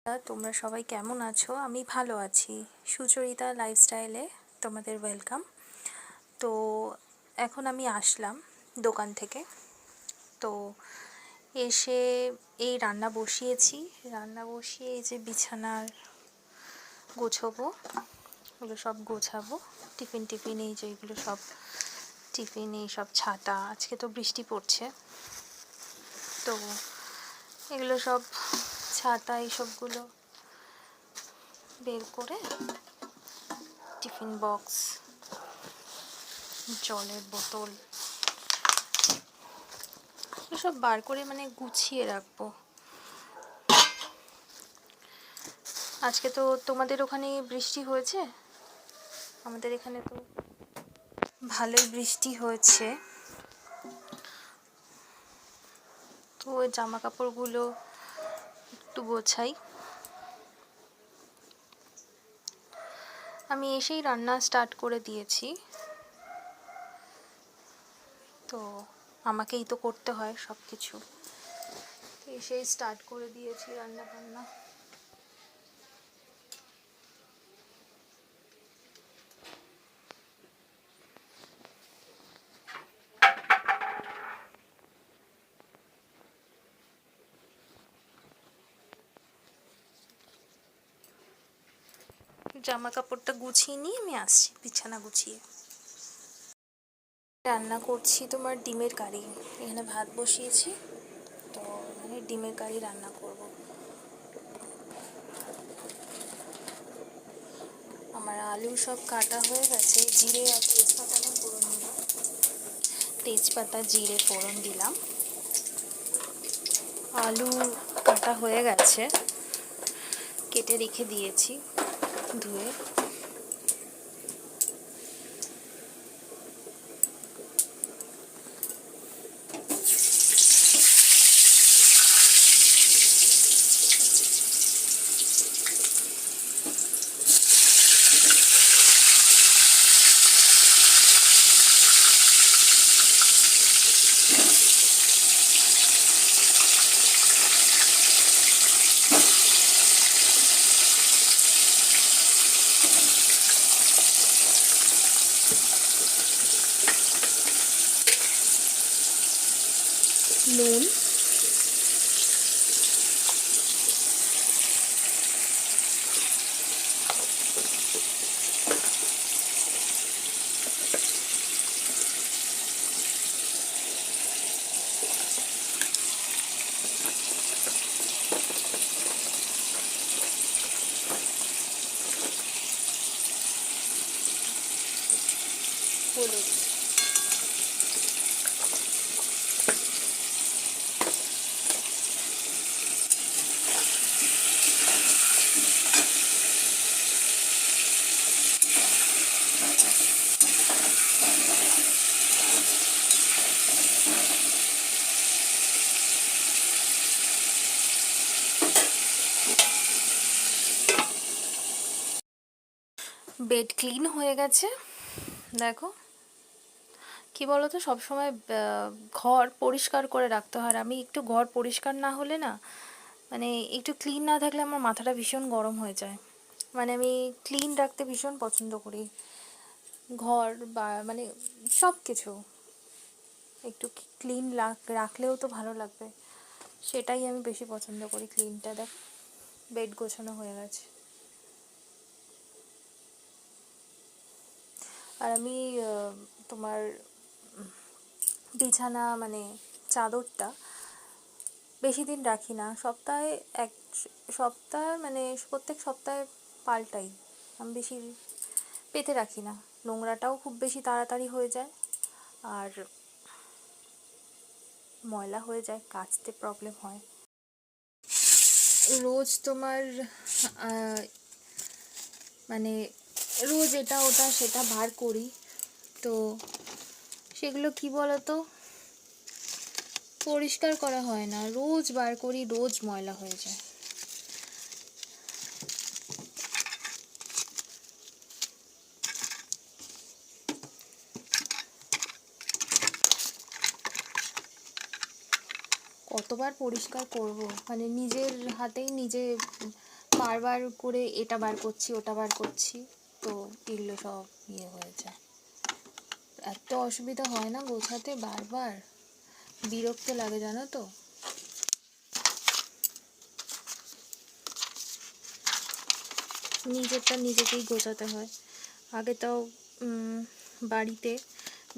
তোমরা সবাই কেমন আছো? আমি ভালো আছি। সুচরিতা লাইফস্টাইলে তোমাদের ওয়েলকাম। তো এখন আমি আসলাম দোকান থেকে। তো এসে এই রান্না বসিয়েছি। রান্না বসিয়ে এই যে বিছানার গোছাবো, ওগুলো সব গোছাবো। টিফিন এই যে এগুলো সব টিফিন, এই সব ছাতা, আজকে তো বৃষ্টি পড়ছে, তো এগুলো সব ছাতা এইসবগুলো বের করে টিফিন বক্স, জলের বোতল এসব বার করে মানে গুছিয়ে রাখবো। আজকে তো তোমাদের ওখানে বৃষ্টি হয়েছে, আমাদের এখানে তো ভালোই বৃষ্টি হয়েছে। তো ওই জামা কাপড়গুলো একটু গোছাই। আমি এসেই রান্না স্টার্ট করে দিয়েছি, তো আমাকেই তো করতে হয় সব কিছু। এসেই স্টার্ট করে দিয়েছি রান্না বান্না। জামা কাপড়টা গুছিয়ে নিয়ে আমি আসছি বিছানা গুছিয়ে। রান্না করছি তোমার ডিমের কারি। এখানে ভাত বসিয়েছি, তো এখানে ডিমের কারি রান্না করব। আমার আলু সব কাটা হয়ে গেছে। জিরে আর তেজপাতা ফোড়ন দিলাম, তেজপাতা জিরে ফোড়ন দিলাম। আলু কাটা হয়ে গেছে, কেটে রেখে দিয়েছি ধুয়ে। নুন, হলুদ। বেড ক্লিন হয়ে গেছে। দেখো কি বলো তো, সবসময় ঘর পরিষ্কার করে রাখতে হয়। আর আমি একটু ঘর পরিষ্কার না হলে না, মানে একটু ক্লিন না থাকলে আমার মাথাটা ভীষণ গরম হয়ে যায়। মানে আমি ক্লিন রাখতে ভীষণ পছন্দ করি। ঘর বা মানে সব কিছু একটু ক্লিন রাখলেও তো ভালো লাগবে, সেটাই আমি বেশি পছন্দ করি, ক্লিনটা। দেখ বেড গোছানো হয়ে গেছে। আর আমি তোমার বিছানা মানে চাদরটা বেশি দিন রাখি না, সপ্তাহে এক সপ্তাহ মানে প্রত্যেক সপ্তাহে পাল্টাই। আমি বেশি পেতে রাখি না, নোংরাটাও খুব বেশি তাড়াতাড়ি হয়ে যায় আর ময়লা হয়ে যায়, কাচতে প্রবলেম হয়। রোজ তোমার মানে রোজ এটা ওটা সেটা বার করি, তো সেগুলো কি বলতো পরিষ্কার করা হয় না। রোজ বার করি, রোজ ময়লা হয়ে যায়। কতবার পরিষ্কার করব, মানে নিজের হাতেই নিজে বারবার করে এটা বার করছি ওটা বার করছি, তো এগুলো সব হয়ে যায়। এত অসুবিধা হয় না গোছাতে, বারবার বিরক্ত লাগে জানো তো। নিজেরটা নিজেকেই গোছাতে হয়। আগে তাও বাড়িতে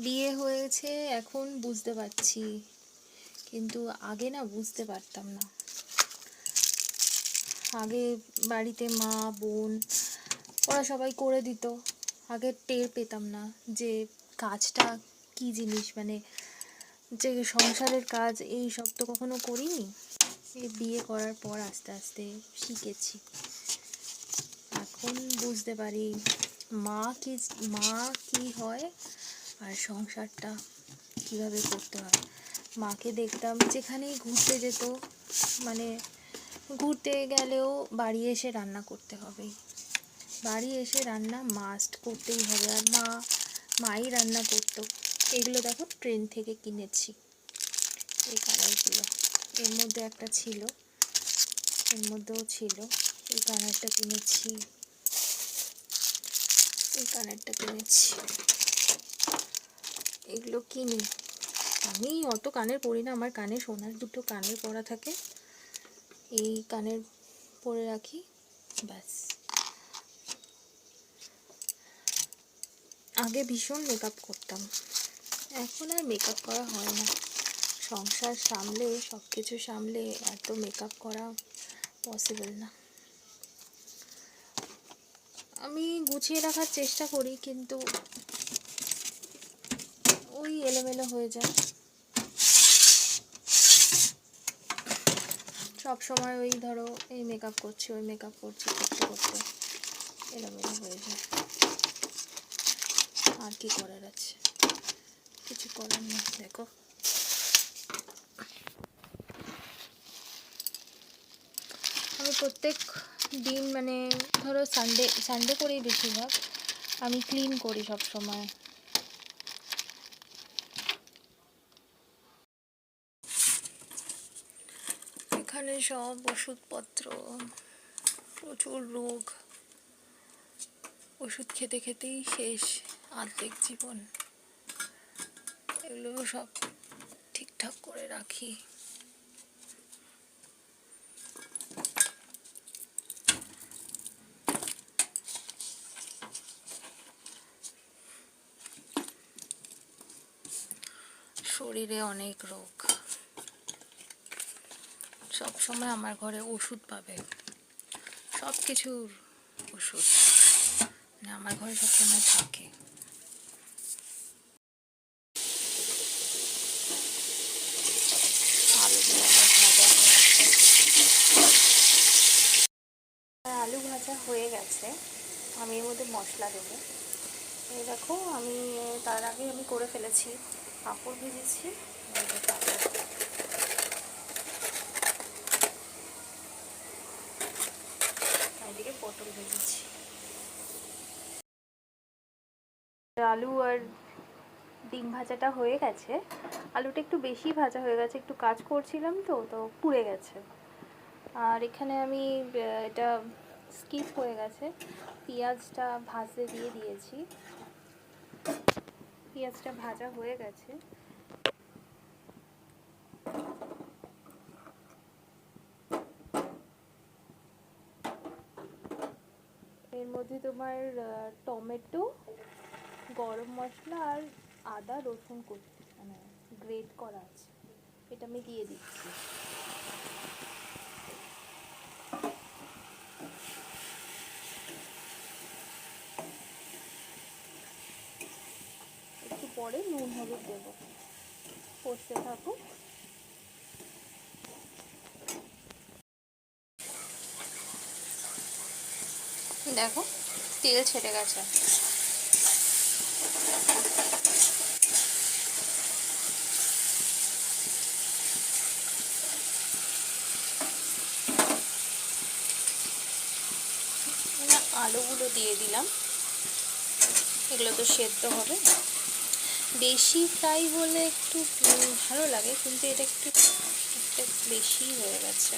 বিয়ে হয়েছে এখন বুঝতে পারছি, কিন্তু আগে না বুঝতে পারতাম না। আগে বাড়িতে মা বোন ওরা সবাই করে দিত, আগে টের পেতাম না যে কাজটা কি জিনিস, মানে যে সংসারের কাজ এই সব তো কখনো করিনি। এই বিয়ে করার পর আস্তে আস্তে শিখেছি, এখন বুঝতে পারি মা কি হয় আর সংসারটা কিভাবে করতে হয়। মাকে দেখতাম যেখানেই ঘুরতে যেত, মানে ঘুরতে গেলেও বাড়ি এসে রান্না করতে হবে, বাড়ি এসে রান্না মাস্ট করতেই হবে। আর মাই রান্না করতো। এগুলো দেখো ট্রেন থেকে কিনেছি, এই কালারগুলো। এর মধ্যে একটা ছিল, এর মধ্যেও ছিল। এই কালারটা কিনেছি, এই কানেরটা কিনেছি। এগুলো কিনি। আমি অত কানের পরি না, আমার কানে সোনার দুটো কানের পরা থাকে, এই কানের পরে রাখি ব্যাস। আগে ভীষণ মেকআপ করতাম, এখন আর মেকআপ করা হয় না। সংসার সামলে সব কিছু সামলে এত মেকআপ করা পসিবল না। আমি গুছিয়ে রাখার চেষ্টা করি, কিন্তু ওই এলোমেলো হয়ে যায় সব সময়। ওই ধরো এই মেকআপ করছি ওই মেকআপ করছি, করতে করতে এলোমেলো হয়ে যায়। আর কি করার আছে, কিছু করার নেই। দেখো আমি প্রত্যেক দিন, মানে ধরো সানডে করেই বেশিরভাগ আমি ক্লিন করি সব সময়। এখানে সব ওষুধপত্র, প্রচুর রোগ, ওষুধ খেতে খেতেই শেষ অর্ধেক জীবন। এগুলো সব ঠিকঠাক করে রাখি। শরীরে অনেক রোগ, সব সময় আমার ঘরে ওষুধ পাবে, সব কিছুর ওষুধ আমার ঘরে সবসময় থাকে। আলু ভাজা হয়ে গেছে, আমি এর মধ্যে মশলা দেবো। এই দেখো আমি তার আগে আমি করে ফেলেছি, পাঁপড় ভেজেছি, এদিকে পটল ভেজেছি। আলু আর ডিম ভাজাটা হয়ে গেছে। আলুটা একটু বেশি ভাজা হয়ে গেছে, একটু কাজ করছিলাম তো পুড়ে গেছে। আর এখানে আমি এটা স্কিপ হয়ে গেছে, পেঁয়াজটা ভাজতে দিয়ে দিয়েছি। পেঁয়াজটা ভাজা হয়ে গেছে। এর মধ্যে তোমার টমেটো, গরম মশলা আর আদা রসুন কুচি, মানে গ্রেট করা আছে, এটা আমি দিয়ে দিচ্ছি। একটু পরে নুন হলুদ দেবো, কষতে থাকুক। দেখো তেল ছেড়ে গেছে। আলুগুলো দিয়ে দিলাম, এগুলো তো সেদ্ধ হবে। বেশি ফ্রাই হলে একটু ভালো লাগে, কিন্তু এটা একটু বেশি হয়ে গেছে।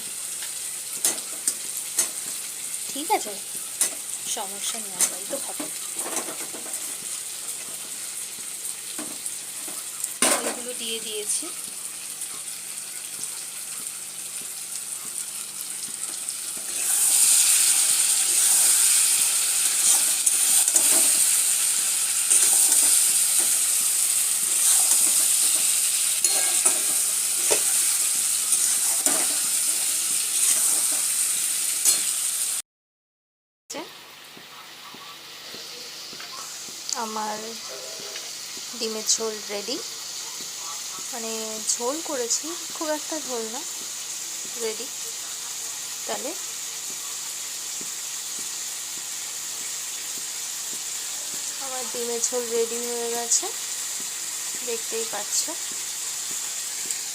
ঠিক আছে, সমস্যা নেই, আমরাই তো খাবো। এগুলো দিয়ে দিয়েছি। আমার ডিমের ঝোল রেডি, মানে ঝোল করেছি, খুব একটা ঝোল না, রেডি। তাহলে আমার ডিমের ঝোল রেডি হয়ে গেছে, দেখতেই পাচ্ছ।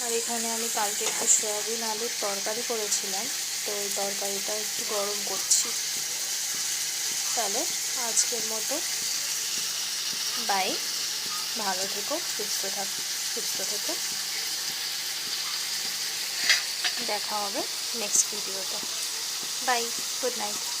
আর এখানে আমি কালকে একটু সয়াবিন আলুর তরকারি করেছিলাম, তো ওই তরকারিটা একটু গরম করছি। তাহলে আজকের মতো বাই, ভালো থেকো, সুস্থ থেকো, দেখা হবে নেক্সট ভিডিওতে। Bye, good night.